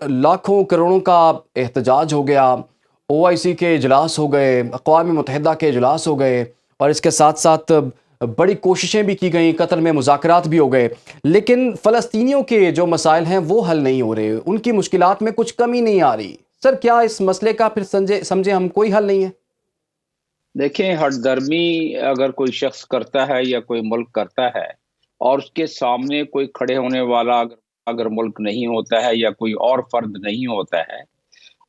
लाखों करोड़ों का एहतजाज हो गया, ओआईसी के इजलास हो गए, अक़वाम मुत्तहिदा के इजलास हो गए और इसके साथ साथ बड़ी कोशिशें भी की गई, कतर में मुज़ाकरात भी हो गए। लेकिन फ़लस्तीनियों के जो मसाइल हैं वो हल नहीं हो रहे, उनकी मुश्किलात में कुछ कमी नहीं आ रही। सर, क्या इस मसले का फिर समझे हम कोई हल नहीं है? देखें, हठधर्मी अगर कोई शख्स करता है या कोई मुल्क करता है और उसके सामने कोई खड़े होने वाला अगर अगर मुल्क नहीं होता है या कोई और फर्द नहीं होता है,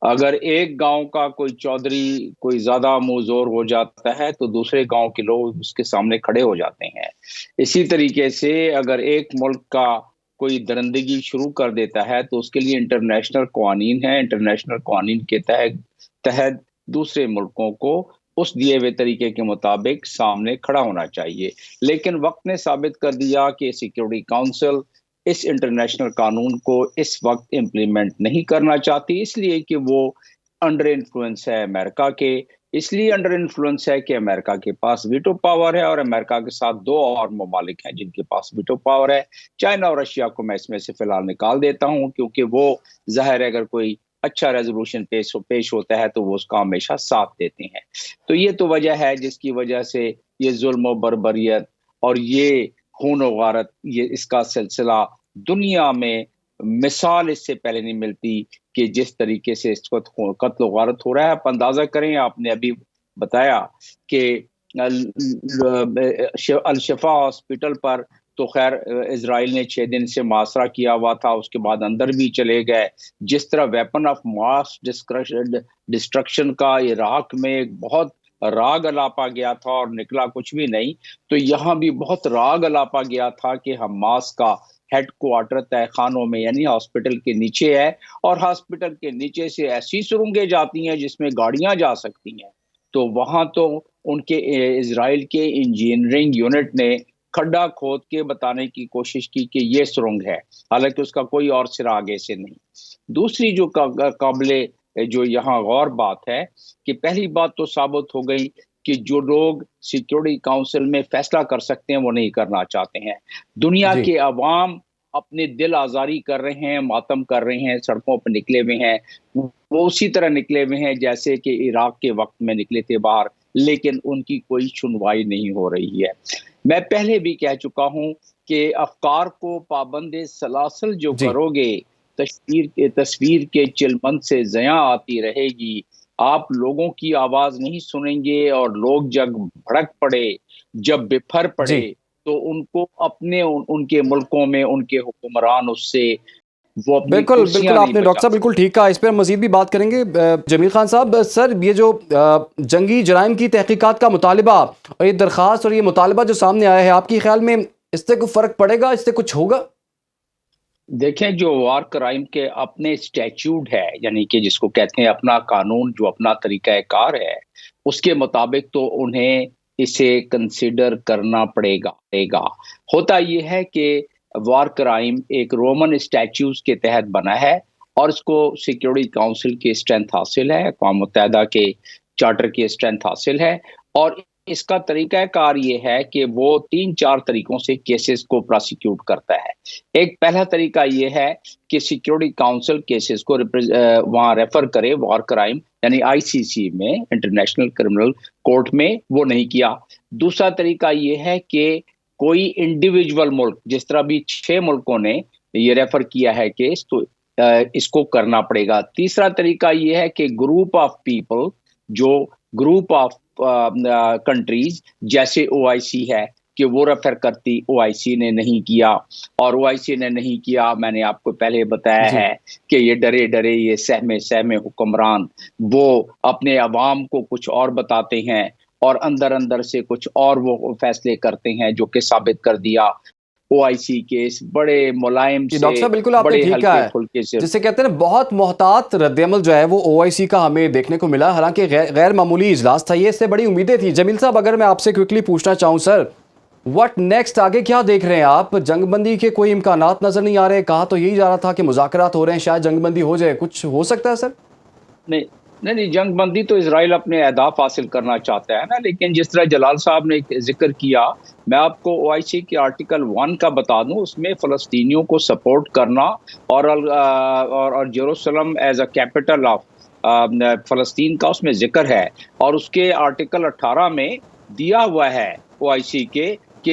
अगर एक गांव का कोई चौधरी कोई ज्यादा मुंहजोर हो जाता है तो दूसरे गांव के लोग उसके सामने खड़े हो जाते हैं। इसी तरीके से अगर एक मुल्क का कोई दरिंदगी शुरू कर देता है तो उसके लिए इंटरनेशनल कवानीन है। इंटरनेशनल कवानीन के तहत तहत दूसरे मुल्कों को उस दिए हुए तरीके के मुताबिक सामने खड़ा होना चाहिए। लेकिन वक्त ने साबित कर दिया कि सिक्योरिटी काउंसिल इस इंटरनेशनल कानून को इस वक्त इम्प्लीमेंट नहीं करना चाहती, इसलिए कि वो अंडर इन्फ्लुएंस है अमेरिका के। इसलिए अंडर इन्फ्लुएंस है कि अमेरिका के पास वीटो पावर है और अमेरिका के साथ दो और ममालिक हैं जिनके पास वीटो पावर है। चाइना और रशिया को मैं इसमें से फिलहाल निकाल देता हूं, क्योंकि वो जाहिर है अगर कोई अच्छा रेजोल्यूशन पेश होता है तो वो उसका हमेशा साथ देते हैं। तो ये तो वजह है जिसकी वजह से ये जुल्म बर्बरियत और ये खून गारत, ये इसका सिलसिला दुनिया में मिसाल इससे पहले नहीं मिलती कि जिस तरीके से इस वक्त कत्ल गारत हो रहा है। आप अंदाजा करें, आपने अभी बताया कि अल शिफा हॉस्पिटल पर तो खैर इसराइल ने 6 दिन से मुआसरा किया हुआ था, उसके बाद अंदर भी चले गए। जिस तरह वेपन ऑफ मास डिस्ट्रक्शन का इराक में एक बहुत राग अलापा गया था और निकला कुछ भी नहीं, तो यहाँ भी बहुत राग अलापा गया था कि हमास का हेड क्वार्टर तय खानों में यानी हॉस्पिटल के नीचे है और हॉस्पिटल के नीचे से ऐसी सुरंगें जाती हैं जिसमें गाड़ियां जा सकती हैं। तो वहां तो उनके इजराइल के इंजीनियरिंग यूनिट ने खड्डा खोद के बताने की कोशिश की कि ये सुरंग है, हालांकि उसका कोई और सिरा आगे से नहीं। दूसरी जो काबिले जो यहाँ गौर बात है कि पहली बात तो साबित हो गई कि जो लोग सिक्योरिटी काउंसिल में फैसला कर सकते हैं वो नहीं करना चाहते हैं। दुनिया जी। के अवाम अपने दिल आजारी कर रहे हैं, मातम कर रहे हैं, सड़कों पर निकले हुए हैं। वो उसी तरह निकले हुए हैं जैसे कि इराक के वक्त में निकले थे बाहर, लेकिन उनकी कोई सुनवाई नहीं हो रही है। मैं पहले भी कह चुका हूं कि अफकार को पाबंदे सलासल जो जी। करोगे, तस्वीर के चिलमन से जया आती रहेगी। आप लोगों की आवाज नहीं सुनेंगे और लोग जब भड़क पड़े, जब बिफर जी। पड़े, तो उनको अपने उनके मुल्कों में उनके हुक्मरान उससे वो अपनी बिल्कुल, बिल्कुल कुर्सियां नहीं आपने डॉक्टर बचा साहब बिल्कुल सकते। ठीक कहा, इस पे हम मज़ीद भी बात करेंगे। जमील खान साहब, सर ये जो जंगी जराइम की तहकीकात का मुतालिबा और ये दरख्वास्त और ये मुतालिबा जो सामने आया है, आपके ख्याल में इससे कोई फ़र्क पड़ेगा, इससे कुछ होगा? देखें, जो वार क्राइम के अपने स्टैट्यूट है, यानी कि जिसको कहते हैं अपना कानून, जो अपना तरीका कार है, उसके मुताबिक तो उन्हें इसे कंसिडर करना पड़ेगा। होता यह है कि वार क्राइम एक रोमन स्टैट्यूट के तहत बना है और इसको सिक्योरिटी काउंसिल की स्ट्रेंथ हासिल है, अक़वाम मुत्तहिदा के चार्टर की स्ट्रेंथ हासिल है। और इसका तरीका कार ये है कि वो 3-4 तरीकों से केसेस को प्रोसिक्यूट करता है। एक पहला तरीका ये है कि सिक्योरिटी काउंसिल केसेस को वहां रेफर करे वार क्राइम यानी आईसीसी में, इंटरनेशनल क्रिमिनल कोर्ट में, वो नहीं किया। दूसरा तरीका ये है कि कोई इंडिविजुअल मुल्क, जिस तरह भी 6 मुल्कों ने ये रेफर किया है केस, तो इसको करना पड़ेगा। तीसरा तरीका ये है कि ग्रुप ऑफ पीपल, जो ग्रुप ऑफ कंट्रीज जैसे ओआईसी है, कि वो रेफर करती, ओआईसी ने नहीं किया। और ओआईसी ने नहीं किया, मैंने आपको पहले बताया जी। है कि ये डरे डरे, ये सहमे सहमे हुक्मरान, वो अपने अवाम को कुछ और बताते हैं और अंदर अंदर से कुछ और वो फैसले करते हैं, जो कि साबित कर दिया ओआईसी केस बड़े मुलायम जी, से, डॉक्टर साहब बिल्कुल आपने बड़े ठीक कहा हल्के है। फुल्के से। जिसे कहते हैं ना, बहुत मोहतात रद्द-ए-अमल जो है वो ओआईसी का हमें देखने को मिला। हालाँकि गैर मामूली इजलास था ये, इससे बड़ी उम्मीदें थी। जमील साहब, अगर मैं आपसे क्विकली पूछना चाहूँ सर, व्हाट नेक्स्ट, आगे क्या देख रहे हैं आप? जंगबंदी के कोई इम्कानात नज़र नहीं आ रहे। कहा तो यही जा रहा था कि मुज़ाकरात हो रहे हैं, शायद जंगबंदी हो जाए। कुछ हो सकता है सर? नहीं, नहीं, जंगबंदी तो इसराइल अपने अहदाफ हासिल करना चाहता है ना, लेकिन जिस तरह जलाल साहब ने जिक्र किया, मैं आपको ओआईसी के आर्टिकल 1 का बता दूं, उसमें फ़लस्तीनियों को सपोर्ट करना और Jerusalem as a capital of फ़लस्तीन का उसमें जिक्र है। और उसके आर्टिकल 18 में दिया हुआ है ओआईसी के कि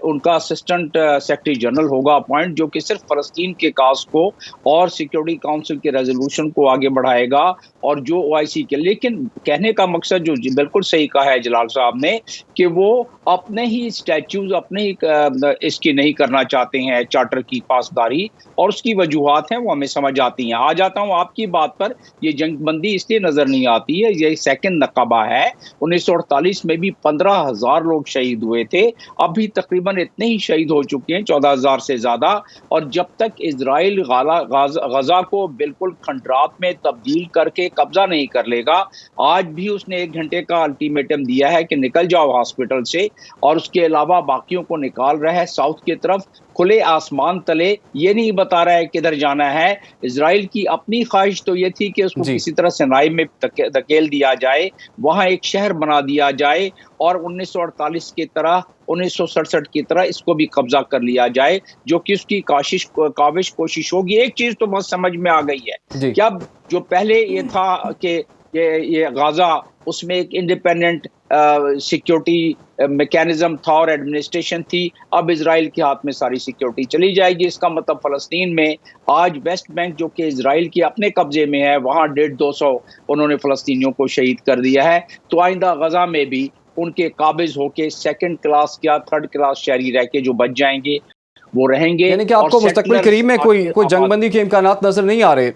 उनका असिस्टेंट सेक्रेटरी जनरल होगा अपॉइंट, जो कि सिर्फ फ़लस्तीन के काज को और सिक्योरिटी काउंसिल के रेजोल्यूशन को आगे बढ़ाएगा, और जो ओआईसी के, लेकिन कहने का मकसद जो बिल्कुल सही कहा है जलाल साहब ने कि वो अपने ही स्टैच्यूज अपने ही इसकी नहीं करना चाहते हैं चार्टर की पासदारी, और उसकी वजूहात हैं वो हमें समझ आती हैं। आ जाता हूँ आपकी बात पर, ये जंगबंदी इसलिए नजर नहीं आती है, ये सेकंड नकाबा है। 1948 में भी 15,000 लोग शहीद हुए थे, अभी तकरीबन इतने ही शहीद हो चुके हैं, 14,000 से ज्यादा। और जब तक इजराइल गजा को बिल्कुल खंडरात में तब्दील करके कब्जा नहीं कर लेगा, आज भी उसने 1 घंटे का अल्टीमेटम दिया है कि निकल जाओ हॉस्पिटल से, और उसके अलावा बाकियों को निकाल रहा है साउथ की तरफ खुले आसमान तले, ये नहीं बता रहा है किधर जाना है। इजराइल की अपनी ख्वाहिश तो ये थी कि उसको किसी तरह सिनाई में धकेल दिया जाए, वहां एक शहर बना दिया जाए, और 1948 की तरह 1967 की तरह इसको भी कब्जा कर लिया जाए, जो कि उसकी काविश कोशिश होगी। एक चीज तो बहुत समझ में आ गई है कि अब जो पहले ये था कि ये गाजा, उसमें एक इंडिपेंडेंट सिक्योरिटी मैकेनिज्म था और एडमिनिस्ट्रेशन थी, अब इजराइल के हाथ में सारी सिक्योरिटी चली जाएगी। इसका मतलब फ़लस्तीन में आज वेस्ट बैंक जो कि इजराइल के अपने कब्जे में है, वहाँ 150-200 उन्होंने फ़लस्तीनियों को शहीद कर दिया है। तो आइंदा गजा में भी उनके काबिज होके सेकंड क्लास या थर्ड क्लास शहरी रह के जो बच जाएंगे वो रहेंगे। यानी कि आपको मुस्तकबिल करीब में कोई जंगबंदी के इम्कानात नजर नहीं आ रहे?